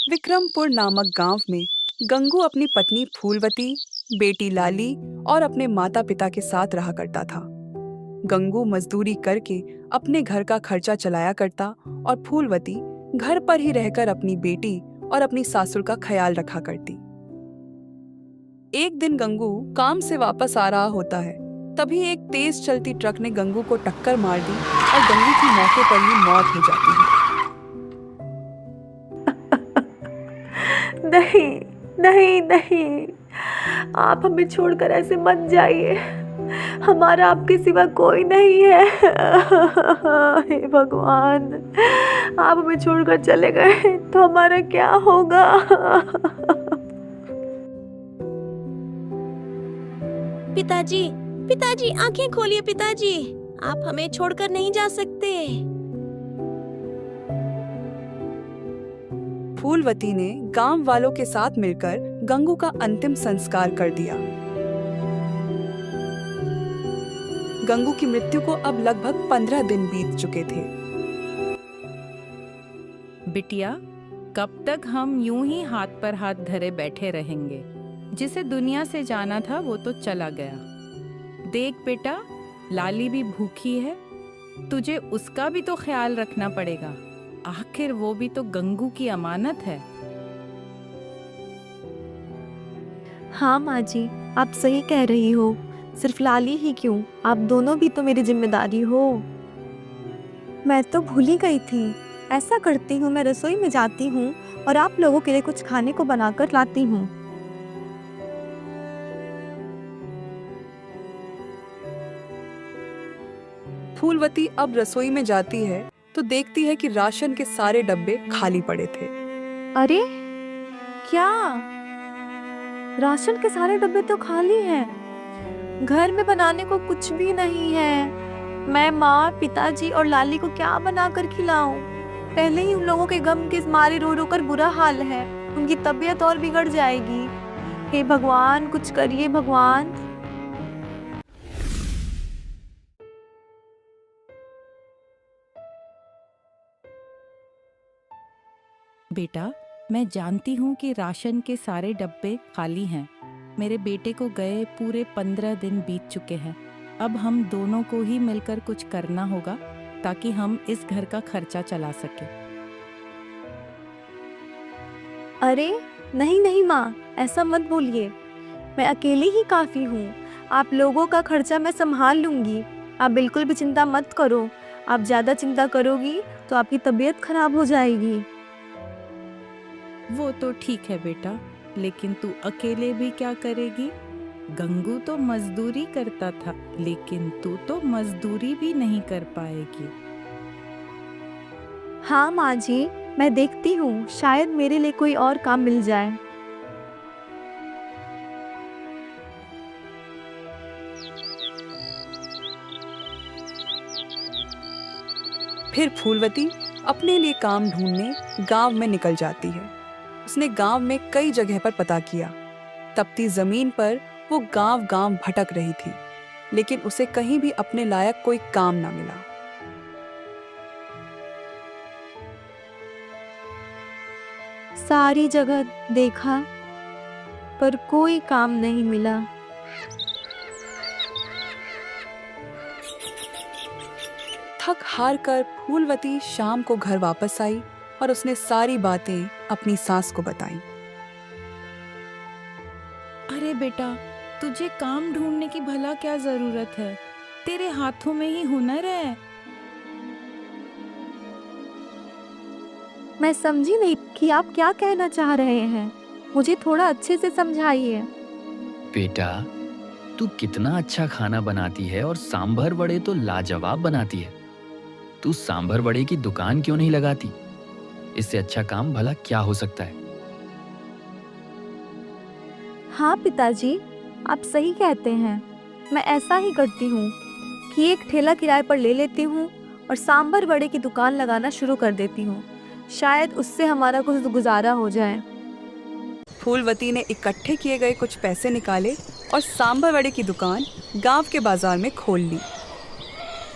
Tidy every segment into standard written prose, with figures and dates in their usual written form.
विक्रमपुर नामक गांव में गंगू अपनी पत्नी फूलवती, बेटी लाली और अपने माता पिता के साथ रहा करता था। गंगू मजदूरी करके अपने घर का खर्चा चलाया करता और फूलवती घर पर ही रहकर अपनी बेटी और अपनी सासुर का ख्याल रखा करती। एक दिन गंगू काम से वापस आ रहा होता है, तभी एक तेज चलती ट्रक ने गंगू को टक्कर मार दी और गंगू की मौके पर ही मौत हो जाती है। नहीं नहीं नहीं, आप हमें छोड़कर ऐसे मत जाइए। हमारा आपके सिवा कोई नहीं है। हे भगवान, आप हमें छोड़कर चले गए तो हमारा क्या होगा? पिताजी, पिताजी आंखें खोलिए पिताजी, आप हमें छोड़कर नहीं जा सकते। फूलवती ने गांव वालों के साथ मिलकर गंगू का अंतिम संस्कार कर दिया। गंगू की मृत्यु को अब लगभग 15 दिन बीत चुके थे। बिटिया, कब तक हम यूं ही हाथ पर हाथ धरे बैठे रहेंगे? जिसे दुनिया से जाना था वो तो चला गया। देख बेटा, लाली भी भूखी है, तुझे उसका भी तो ख्याल रखना पड़ेगा। आखिर वो भी तो गंगू की अमानत है। हाँ माँ जी, आप सही कह रही हो। सिर्फ लाली ही क्यों, आप दोनों भी तो मेरी जिम्मेदारी हो। मैं तो भूल ही गई थी। ऐसा करती हूँ, मैं रसोई में जाती हूँ और आप लोगों के लिए कुछ खाने को बनाकर लाती हूँ। फूलवती अब रसोई में जाती है तो देखती है कि राशन के सारे डब्बे खाली पड़े थे। अरे क्या, राशन के सारे डब्बे तो खाली हैं। घर में बनाने को कुछ भी नहीं है। मैं माँ, पिताजी और लाली को क्या बनाकर खिलाऊं? पहले ही उन लोगों के गम के मारे रो रो कर बुरा हाल है। उनकी तबीयत और बिगड़ जाएगी। हे भगवान, कुछ करिए भगवान। बेटा, मैं जानती हूँ कि राशन के सारे डब्बे खाली हैं। मेरे बेटे को गए पूरे 15 दिन बीत चुके हैं। अब हम दोनों को ही मिलकर कुछ करना होगा ताकि हम इस घर का खर्चा चला सके। अरे नहीं नहीं माँ, ऐसा मत बोलिए। मैं अकेली ही काफी हूँ। आप लोगों का खर्चा मैं संभाल लूंगी। आप बिल्कुल भी चिंता मत करो। आप ज्यादा चिंता करोगी तो आपकी तबीयत खराब हो जाएगी। वो तो ठीक है बेटा, लेकिन तू अकेले भी क्या करेगी? गंगू तो मजदूरी करता था, लेकिन तू तो मजदूरी भी नहीं कर पाएगी। हाँ माँ जी, मैं देखती हूँ, शायद मेरे लिए कोई और काम मिल जाए। फिर फूलवती अपने लिए काम ढूंढने गांव में निकल जाती है। उसने गांव में कई जगह पर पता किया। तपती जमीन पर वो गांव-गांव भटक रही थी, लेकिन उसे कहीं भी अपने लायक कोई काम ना मिला। सारी जगह देखा पर कोई काम नहीं मिला। थक हार कर फूलवती शाम को घर वापस आई और उसने सारी बातें अपनी सास को बताई। अरे बेटा, तुझे काम ढूंढने की भला क्या जरूरत है? तेरे हाथों में ही हुनर है। मैं समझी नहीं कि आप क्या कहना चाह रहे हैं। मुझे थोड़ा अच्छे से समझाइए। बेटा, तू कितना अच्छा खाना बनाती है और सांभर वड़े तो लाजवाब बनाती है। तू सांभर वड़े की दुकान क्यों नहीं लगाती? इससे अच्छा काम भला क्या हो सकता है? हाँ पिताजी, आप सही कहते हैं। मैं ऐसा ही करती हूँ कि एक ठेला किराए पर ले लेती हूँ और सांभर वड़े की दुकान लगाना शुरू कर देती हूँ। शायद उससे हमारा कुछ गुजारा हो जाए। फूलवती ने इकट्ठे किए गए कुछ पैसे निकाले और सांभर वड़े की दुकान गांव के बाजार में खोल ली।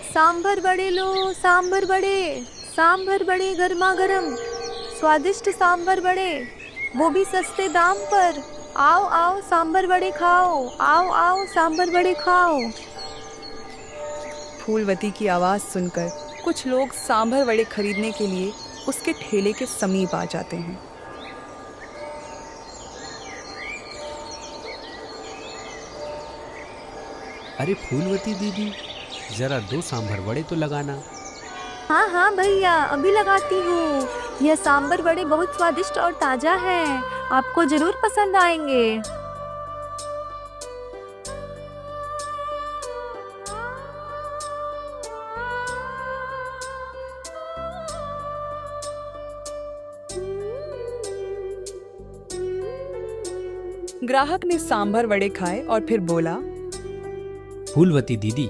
सांभर वड़े लो, सांभर वड़े, सांभर वड़े गर्मा गर्म, स्वादिष्ट सांभर वड़े, वो भी सस्ते दाम पर। आओ आओ सांभर वड़े खाओ, आओ आओ सांभर वड़े खाओ। फूलवती की आवाज सुनकर कुछ लोग सांभर वड़े खरीदने के लिए उसके ठेले के समीप आ जाते हैं। अरे फूलवती दीदी, जरा 2 सांभर वड़े तो लगाना। हाँ हाँ भैया, अभी लगाती हूँ। यह सांभर वड़े बहुत स्वादिष्ट और ताजा है, आपको जरूर पसंद आएंगे। ग्राहक ने सांभर वड़े खाए और फिर बोला, फूलवती दीदी,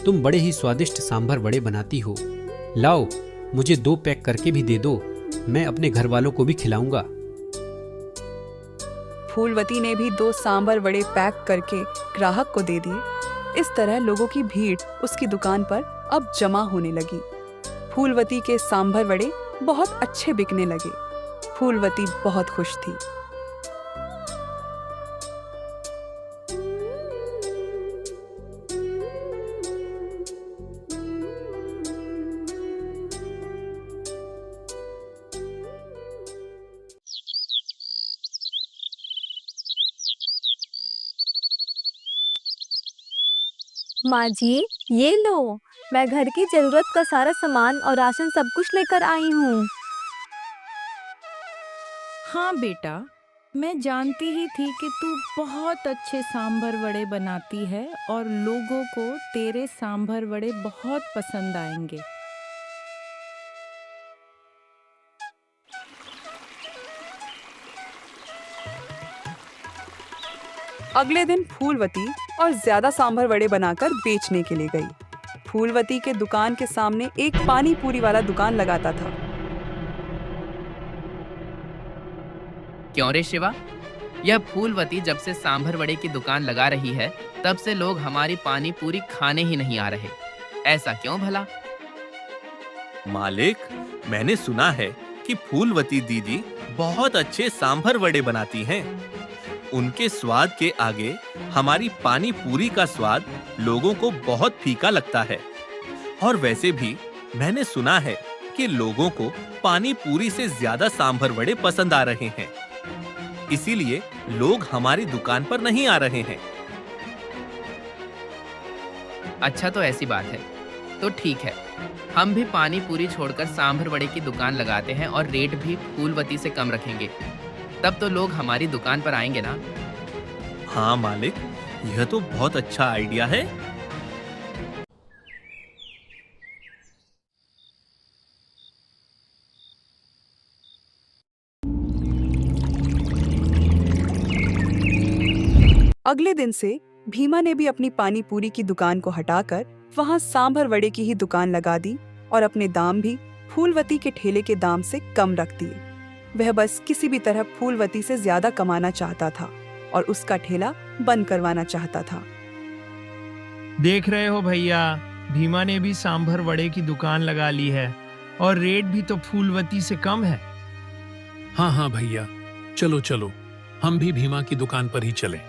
तुम बड़े ही स्वादिष्ट सांभर वड़े बनाती हो। लाओ, मुझे 2 पैक करके भी दे दो, मैं अपने घर वालों को भी खिलाऊंगा। फूलवती ने भी 2 सांभर वड़े पैक करके ग्राहक को दे दिए। इस तरह लोगों की भीड़ उसकी दुकान पर अब जमा होने लगी। फूलवती के सांभर वड़े बहुत अच्छे बिकने लगे। फूलवती बहुत खुश थी। माँ जी, ये लो, मैं घर की जरूरत का सारा सामान और राशन सब कुछ लेकर आई हूँ। हाँ बेटा, मैं जानती ही थी कि तू बहुत अच्छे सांभर वड़े बनाती है और लोगों को तेरे सांभर वड़े बहुत पसंद आएंगे। अगले दिन फूलवती और ज्यादा सांभर वड़े बनाकर बेचने के लिए गई। फूलवती के दुकान के सामने एक पानी पूरी वाला दुकान लगाता था। क्यों रे शिवा, यह फूलवती जब से सांभर वड़े की दुकान लगा रही है तब से लोग हमारी पानी पूरी खाने ही नहीं आ रहे। ऐसा क्यों भला? मालिक, मैंने सुना है कि फूलवती दीदी बहुत अच्छे सांभर वड़े बनाती हैं। उनके स्वाद के आगे हमारी पानी पूरी का स्वाद लोगों को बहुत फीका लगता है। और वैसे भी मैंने सुना है कि लोगों को पानी पूरी से ज्यादा सांभर वड़े पसंद आ रहे हैं। इसीलिए लोग हमारी दुकान पर नहीं आ रहे हैं। अच्छा, तो ऐसी बात है तो ठीक है, हम भी पानी पूरी छोड़कर सांभर वड़े की दुकान लगाते हैं और रेट भी फूलवती से कम रखेंगे। तब तो लोग हमारी दुकान पर आएंगे ना। हाँ मालिक, यह तो बहुत अच्छा आइडिया है। अगले दिन से भीमा ने भी अपनी पानी पूरी की दुकान को हटाकर वहां सांभर वड़े की ही दुकान लगा दी और अपने दाम भी फूलवती के ठेले के दाम से कम रख दिए। वह बस किसी भी तरह फूलवती से ज्यादा कमाना चाहता था और उसका ठेला बंद करवाना चाहता था। देख रहे हो भैया, भीमा ने भी सांभर वड़े की दुकान लगा ली है और रेट भी तो फूलवती से कम है। हाँ हाँ भैया, चलो चलो, हम भी भीमा की दुकान पर ही चलें।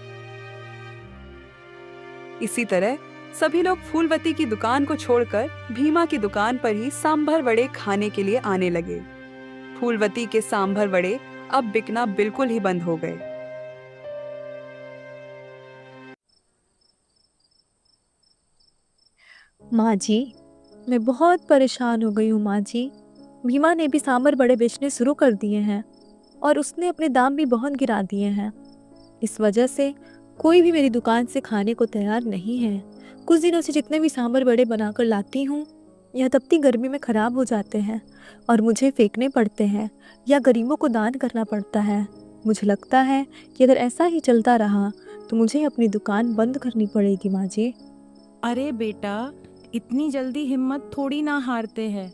इसी तरह सभी लोग फूलवती की दुकान को छोड़कर भीमा की दुकान पर ही सांभर वड़े खाने के लिए आने लगे। फूलवती के सांभर वड़े अब बिकना बिल्कुल ही बंद हो गए। माँ जी, मैं बहुत परेशान हो गई हूँ माँ जी। भीमा ने भी सांभर वड़े बेचने शुरू कर दिए हैं और उसने अपने दाम भी बहुत गिरा दिए हैं। इस वजह से कोई भी मेरी दुकान से खाने को तैयार नहीं है। कुछ दिनों से जितने भी सांभर वड़े बनाकर लाती हूँ, यह तपती गर्मी में ख़राब हो जाते हैं और मुझे फेंकने पड़ते हैं या गरीबों को दान करना पड़ता है। मुझे लगता है कि अगर ऐसा ही चलता रहा तो मुझे अपनी दुकान बंद करनी पड़ेगी माँ जी। अरे बेटा, इतनी जल्दी हिम्मत थोड़ी ना हारते हैं।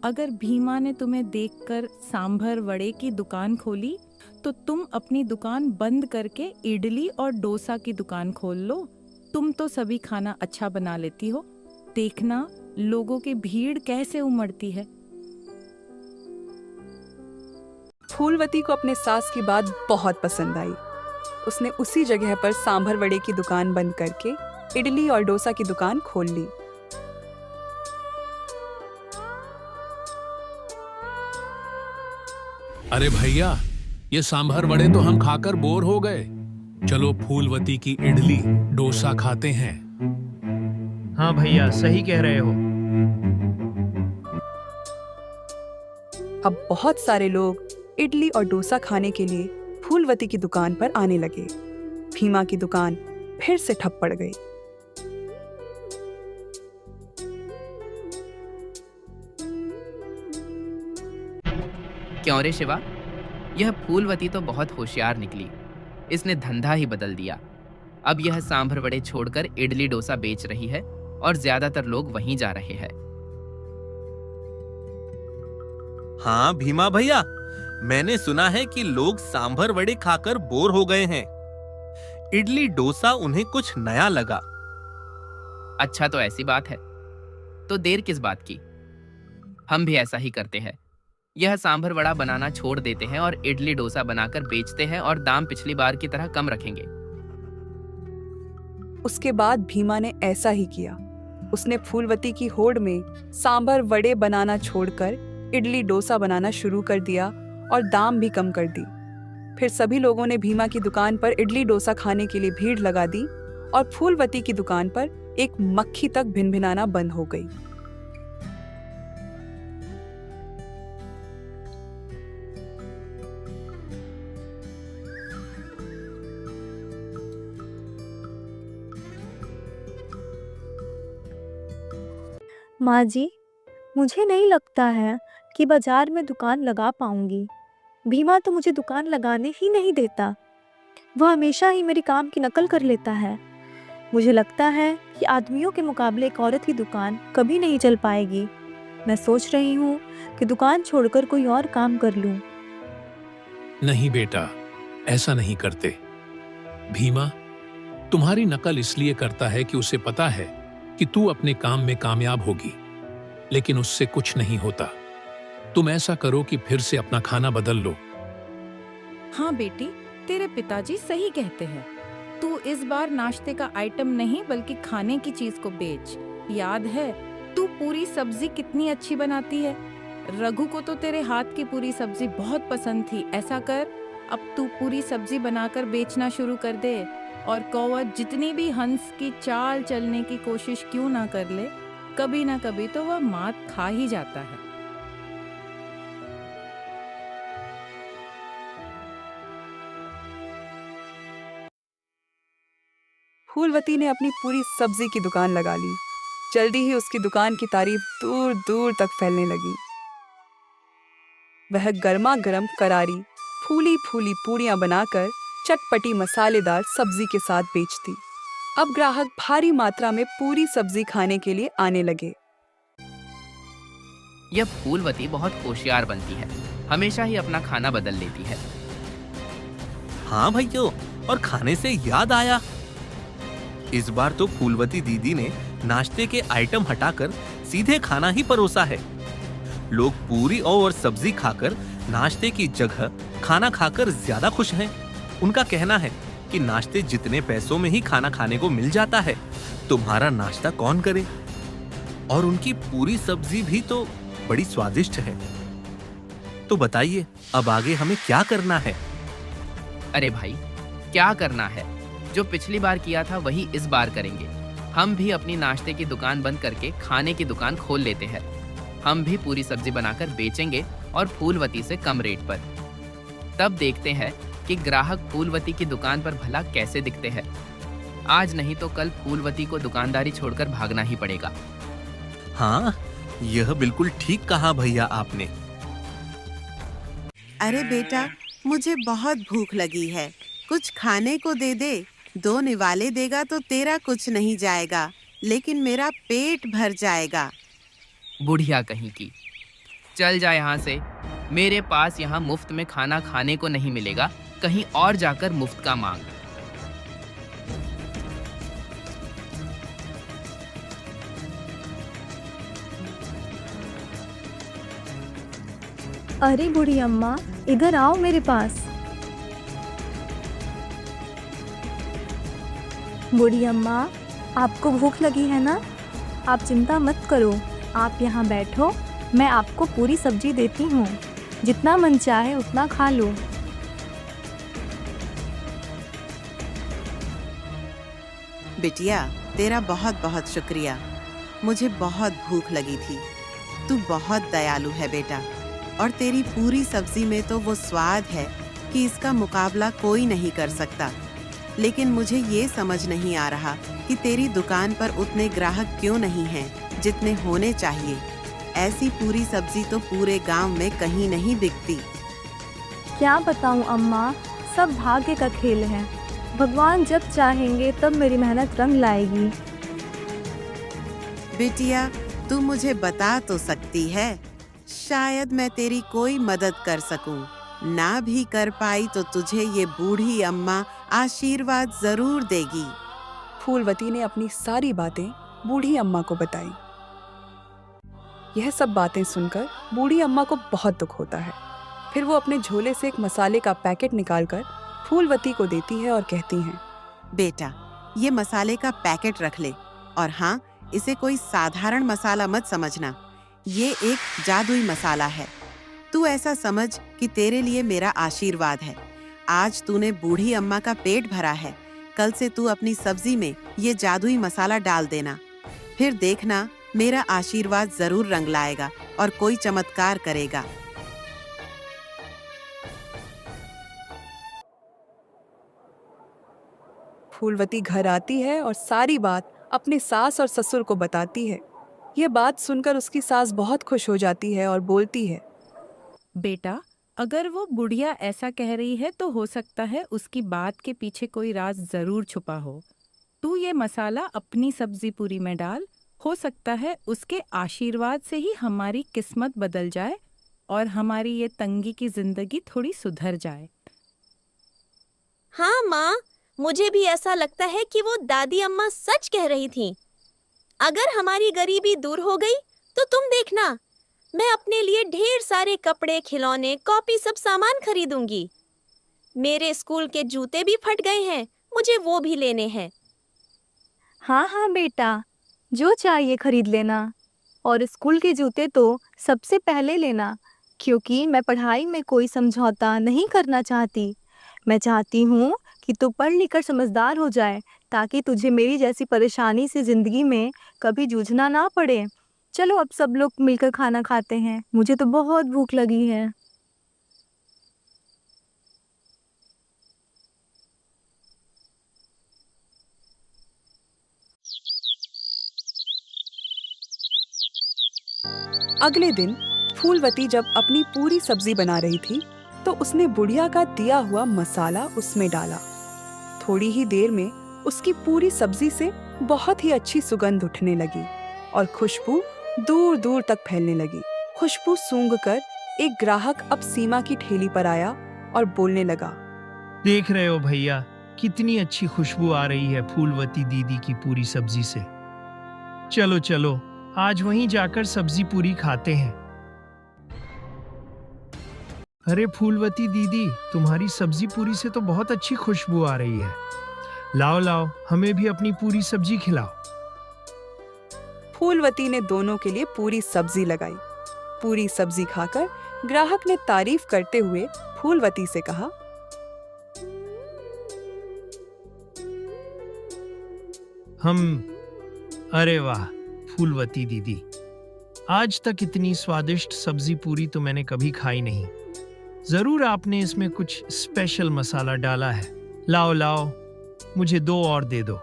अगर भीमा ने तुम्हें देखकर सांभर वड़े की दुकान खोली तो तुम अपनी दुकान बंद करके इडली और डोसा की दुकान खोल लो। तुम तो सभी खाना अच्छा बना लेती हो, देखना लोगों की भीड़ कैसे उमड़ती है। फूलवती को अपने सास की बात बहुत पसंद आई। उसने उसी जगह पर सांभर वड़े की दुकान बंद करके इडली और डोसा की दुकान खोल ली। अरे भैया, ये सांभर वड़े तो हम खाकर बोर हो गए। चलो फूलवती की इडली डोसा खाते हैं। हाँ भैया, सही कह रहे हो। अब बहुत सारे लोग इडली और डोसा खाने के लिए फूलवती की दुकान पर आने लगे। भीमा की दुकान फिर से ठप पड़ गई। क्यों रे शिवा, यह फूलवती तो बहुत होशियार निकली। इसने धंधा ही बदल दिया। अब यह सांभर वड़े छोड़कर इडली डोसा बेच रही है और ज्यादातर लोग वहीं जा रहे हैं। हाँ भीमा भैया, मैंने सुना है कि लोग सांभर वड़े खाकर बोर हो गए हैं। इडली डोसा उन्हें कुछ नया लगा। अच्छा तो ऐसी बात है, तो देर किस बात की? हम भी ऐसा ही करते हैं। यह सांभर वड़ा बनाना छोड़ देते हैं और इडली डोसा बनाकर बेचते हैं और दाम पिछली बार की तरह कम रखेंगे। उसके बाद भीमा ने ऐसा ही किया। उसने फूलवती की होड़ में सांभर वड़े बनाना छोड़कर इडली डोसा बनाना शुरू कर दिया और दाम भी कम कर दी। फिर सभी लोगों ने भीमा की दुकान पर इडली डोसा खाने के लिए भीड़ लगा दी और फूलवती की दुकान पर एक मक्खी तक भिनभिनाना बंद हो गई। माँ जी, मुझे नहीं लगता है कि बाजार में दुकान लगा पाऊंगी। भीमा तो मुझे दुकान लगाने ही नहीं देता। वह हमेशा ही मेरी काम की नकल कर लेता है। मुझे लगता है कि आदमियों के मुकाबले एक औरत की दुकान कभी नहीं चल पाएगी। मैं सोच रही हूँ कि दुकान छोड़कर कोई और काम कर लूँ। नहीं बेटा, ऐसा नहीं करते। भीमा तुम्हारी नकल इसलिए करता है कि उसे पता है कि तू अपने काम में कामयाब होगी, लेकिन उससे कुछ नहीं होता। तुम ऐसा करो कि फिर से अपना खाना बदल लो। हाँ बेटी, तेरे पिताजी सही कहते हैं। तू इस बार नाश्ते का आइटम नहीं बल्कि खाने की चीज को बेच। याद है तू पूरी सब्जी कितनी अच्छी बनाती है। रघु को तो तेरे हाथ की पूरी सब्जी बहुत पसंद थी। ऐसा कर, अब तू पूरी सब्जी बनाकर बेचना शुरू कर दे और कौवा जितनी भी हंस की चाल चलने की कोशिश क्यों ना कर ले, कभी ना कभी तो वह मात खा ही जाता है। फूलवती ने अपनी पूरी सब्जी की दुकान लगा ली। जल्दी ही उसकी दुकान की तारीफ दूर दूर तक फैलने लगी। वह गर्मा गर्म करारी फूली फूली पूड़ियां बनाकर चटपटी मसालेदार सब्जी के साथ बेचती। अब ग्राहक भारी मात्रा में पूरी सब्जी खाने के लिए आने लगे। यह फूलवती बहुत होशियार बनती है। हमेशा ही अपना खाना बदल लेती है। हाँ भैया, और खाने से याद आया, इस बार तो फूलवती दीदी ने नाश्ते के आइटम हटाकर सीधे खाना ही परोसा है। लोग पूरी और सब्जी खाकर नाश्ते की जगह खाना खाकर ज्यादा खुश हैं। उनका कहना है कि नाश्ते जितने पैसों में ही खाना खाने को मिल जाता है, तुम्हारा नाश्ता कौन करे। और उनकी पूरी सब्जी भी तो बड़ी स्वादिष्ट है। तो बताइए, अब आगे हमें क्या करना है? अरे भाई, क्या करना है? जो पिछली बार किया था वही इस बार करेंगे। हम भी अपनी नाश्ते की दुकान बंद करके खाने की दुकान खोल लेते हैं। हम भी पूरी सब्जी बनाकर बेचेंगे और फूलवती से कम रेट पर। तब देखते हैं कि ग्राहक फूलवती की दुकान पर भला कैसे दिखते हैं। आज नहीं तो कल फूलवती को दुकानदारी छोड़कर भागना ही पड़ेगा। हाँ, यह बिल्कुल ठीक कहा भैया आपने। अरे बेटा, मुझे बहुत भूख लगी है, कुछ खाने को दे दे। 2 निवाले देगा तो तेरा कुछ नहीं जाएगा, लेकिन मेरा पेट भर जाएगा। बुढ़िया कहीं की, चल जा यहाँ से। मेरे पास यहाँ मुफ्त में खाना खाने को नहीं मिलेगा, कहीं और जाकर मुफ्त का मांग। अरे बूढ़ी अम्मा, इधर आओ मेरे पास। बूढ़ी अम्मा, आपको भूख लगी है ना? आप चिंता मत करो, आप यहाँ बैठो, मैं आपको पूरी सब्जी देती हूँ। जितना मन चाहे उतना खा लो। बिटिया, तेरा बहुत बहुत शुक्रिया। मुझे बहुत भूख लगी थी। तू बहुत दयालु है बेटा, और तेरी पूरी सब्जी में तो वो स्वाद है कि इसका मुकाबला कोई नहीं कर सकता। लेकिन मुझे ये समझ नहीं आ रहा कि तेरी दुकान पर उतने ग्राहक क्यों नहीं हैं जितने होने चाहिए। ऐसी पूरी सब्जी तो पूरे गांव में कहीं नहीं बिकती। क्या बताऊँ अम्मा, सब भाग्य का खेल है। भगवान जब चाहेंगे तब मेरी मेहनत रंग लाएगी। बिटिया, तू मुझे बता तो सकती है, शायद मैं तेरी कोई मदद कर सकूं। ना भी कर पाई तो तुझे ये बूढ़ी अम्मा आशीर्वाद जरूर देगी। फूलवती ने अपनी सारी बातें बूढ़ी अम्मा को बताई। यह सब बातें सुनकर बूढ़ी अम्मा को बहुत दुख होता है। फिर वो अपने झोले से एक मसाले का पैकेट निकालकर फूलवती को देती है और कहती हैं, बेटा, ये मसाले का पैकेट रख ले, और हाँ, इसे कोई साधारण मसाला मत समझना। ये एक जादुई मसाला है। तू ऐसा समझ कि तेरे लिए मेरा आशीर्वाद है। आज तूने बूढ़ी अम्मा का पेट भरा है, कल से तू अपनी सब्जी में ये जादुई मसाला डाल देना। फिर देखना, मेरा आशीर्वाद जरूर रंग लाएगा और कोई चमत्कार करेगा। फूलवती घर आती है और सारी बात अपने सास और ससुर को बताती है। यह बात सुनकर उसकी सास बहुत खुश हो जाती है और बोलती है, बेटा, अगर वो बुढ़िया ऐसा कह रही है तो हो सकता है उसकी बात के पीछे कोई राज जरूर छुपा हो। तू ये मसाला अपनी सब्जी पूरी में डाल, हो सकता है उसके आशीर्वाद से ही हमारी किस्मत बदल जाए और हमारी ये तंगी की जिंदगी थोड़ी सुधर जाए। हाँ माँ, मुझे भी ऐसा लगता है कि वो दादी अम्मा सच कह रही थी। अगर हमारी गरीबी दूर हो गई तो तुम देखना, मैं अपने लिए ढेर सारे कपड़े, खिलौने, कॉपी, सब सामान खरीदूंगी। मेरे स्कूल के जूते भी फट गए हैं, मुझे वो भी लेने हैं। हाँ हाँ बेटा, जो चाहिए खरीद लेना। और स्कूल के जूते तो सबसे पहले लेना, क्योंकि मैं पढ़ाई में कोई समझौता नहीं करना चाहती। मैं चाहती हूँ कि तू पढ़ लिख कर समझदार हो जाए, ताकि तुझे मेरी जैसी परेशानी से ज़िंदगी में कभी जूझना ना पड़े। चलो अब सब लोग मिलकर खाना खाते हैं, मुझे तो बहुत भूख लगी है। अगले दिन फूलवती जब अपनी पूरी सब्जी बना रही थी तो उसने बुढ़िया का दिया हुआ मसाला उसमें डाला। थोड़ी ही देर में उसकी पूरी सब्जी से बहुत ही अच्छी सुगंध उठने लगी और खुशबू दूर दूर तक फैलने लगी। खुशबू सूंघकर एक ग्राहक अब सीमा की ठेली पर आया और बोलने लगा, देख रहे हो भैया, कितनी अच्छी खुशबू आ रही है फूलवती दीदी की पूरी सब्जी से। चलो चलो, आज वहीं जाकर सब्जी पूरी खाते हैं। अरे फूलवती दीदी, तुम्हारी सब्जी पूरी से तो बहुत अच्छी खुशबू आ रही है। लाओ लाओ, हमें भी अपनी पूरी सब्जी खिलाओ। फूलवती ने दोनों के लिए पूरी सब्जी लगाई। पूरी सब्जी खाकर ग्राहक ने तारीफ करते हुए फूलवती से कहा, अरे वाह फूलवती दीदी, आज तक इतनी स्वादिष्ट सब्जी पूरी तो मैंने कभी खाई नहीं। जरूर आपने इसमें कुछ स्पेशल मसाला डाला है। लाओ लाओ, मुझे 2 और दे दो।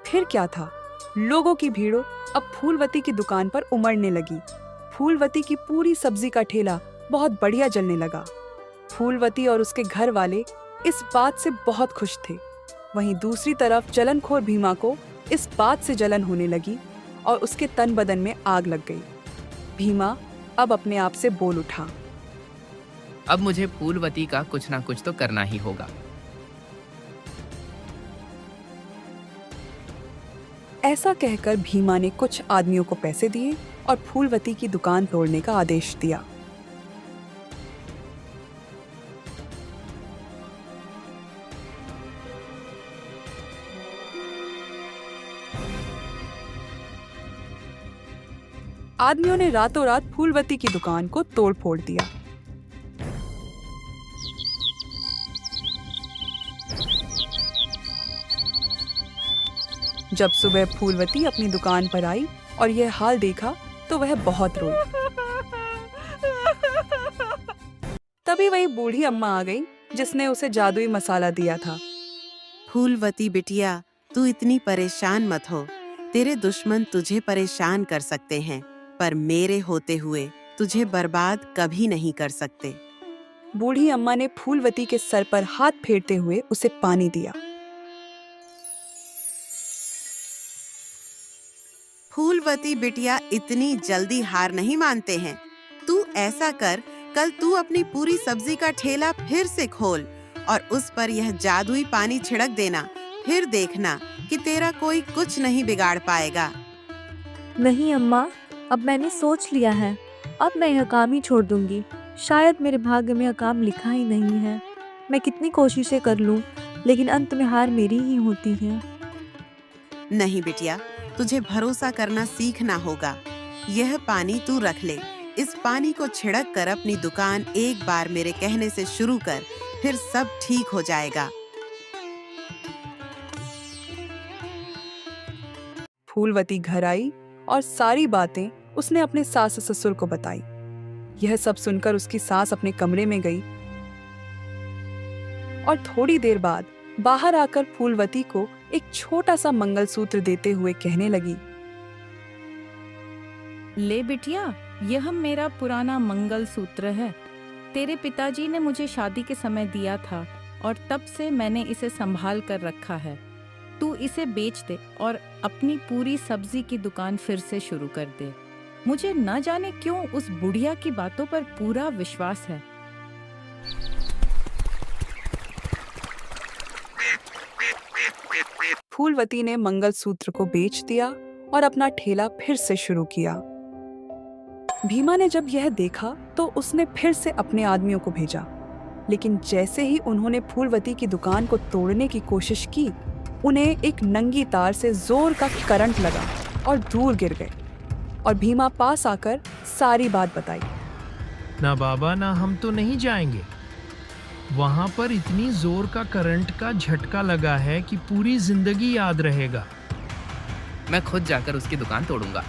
फिर क्या था, लोगों की भीड़ों अब फूलवती की दुकान पर उमड़ने लगी। फूलवती की पूरी सब्जी का ठेला बहुत बढ़िया चलने लगा। फूलवती और उसके घर वाले इस बात से बहुत खुश थे। वहीं दूसरी तरफ जलनखोर भीमा को इस बात से जलन होने लगी और उसके तन बदन में आग लग गई। भीमा अब अपने आप से बोल उठा, अब मुझे फूलवती का कुछ ना कुछ तो करना ही होगा। ऐसा कहकर भीमा ने कुछ आदमियों को पैसे दिए और फूलवती की दुकान तोड़ने का आदेश दिया। आदमियों ने रातों रात फूलवती की दुकान को तोड़ फोड़ दिया। जब सुबह फूलवती अपनी दुकान पर आई और यह हाल देखा तो वह बहुत रोई। तभी वही बूढ़ी अम्मा आ गई जिसने उसे जादुई मसाला दिया था। फूलवती बिटिया, तू इतनी परेशान मत हो। तेरे दुश्मन तुझे परेशान कर सकते हैं, पर मेरे होते हुए तुझे बर्बाद कभी नहीं कर सकते। बूढ़ी अम्मा ने फूलवती के सर पर हाथ फेरते हुए उसे पानी दिया। फूलवती बिटिया इतनी जल्दी हार नहीं मानते हैं। तू ऐसा कर, कल तू अपनी पूरी सब्जी का ठेला फिर से खोल और उस पर यह जादुई पानी छिड़क देना। फिर देखना कि तेरा कोई कुछ नहीं बिगाड़ पाएगा। नहीं अम्मा, अब मैंने सोच लिया है। अब मैं यह काम ही छोड़ दूंगी। शायद मेरे भाग्य में यह काम लिखा ही नहीं है। मैं कितनी कोशिशें कर लूं, लेकिन अंत में हार मेरी ही होती है। नहीं बिटिया, तुझे भरोसा करना सीखना होगा। यह पानी तू रख ले। इस पानी को छिड़क कर अपनी दुकान एक बार मेरे कहने से शुरू कर, फिर सब ठीक हो जाएगा। फूलवती घर आई और सारी बातें उसने अपने सास ससुर को बताई। यह सब सुनकर उसकी सास अपने कमरे में गई और थोड़ी देर बाद बाहर आकर फूलवती को एक छोटा सा मंगलसूत्र देते हुए कहने लगी, ले बिटिया, यह मेरा पुराना मंगलसूत्र है। तेरे पिताजी ने मुझे शादी के समय दिया था और तब से मैंने इसे संभाल कर रखा है। तू इसे बेच दे और अपनी पूरी सब्जी की दुकान फिर से शुरू कर दे। मुझे न जाने क्यों उस बुढ़िया की बातों पर पूरा विश्वास है। फूलवती ने मंगलसूत्र को बेच दिया और अपना ठेला फिर से शुरू किया। भीमा ने जब यह देखा तो उसने फिर से अपने आदमियों को भेजा, लेकिन जैसे ही उन्होंने फूलवती की दुकान को तोड़ने की कोशिश की, उन्हें एक नंगी तार से जोर का करंट लगा और दूर गिर गए। और भीमा पास आकर सारी बात बताई। ना बाबा, ना हम तो नहीं जाएंगे। वहां पर इतनी जोर का करंट का झटका लगा है कि पूरी जिंदगी याद रहेगा। मैं खुद जाकर उसकी दुकान तोड़ूंगा।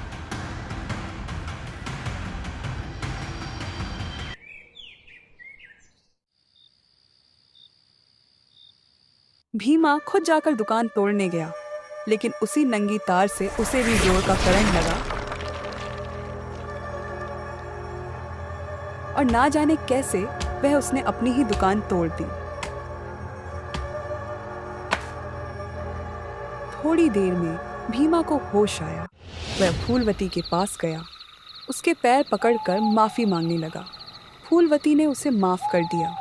भीमा खुद जाकर दुकान तोड़ने गया, लेकिन उसी नंगी तार से उसे भी जोर का करंट लगा और ना जाने कैसे वह उसने अपनी ही दुकान तोड़ दी। थोड़ी देर में भीमा को होश आया। वह फूलवती के पास गया, उसके पैर पकड़कर माफी मांगने लगा। फूलवती ने उसे माफ कर दिया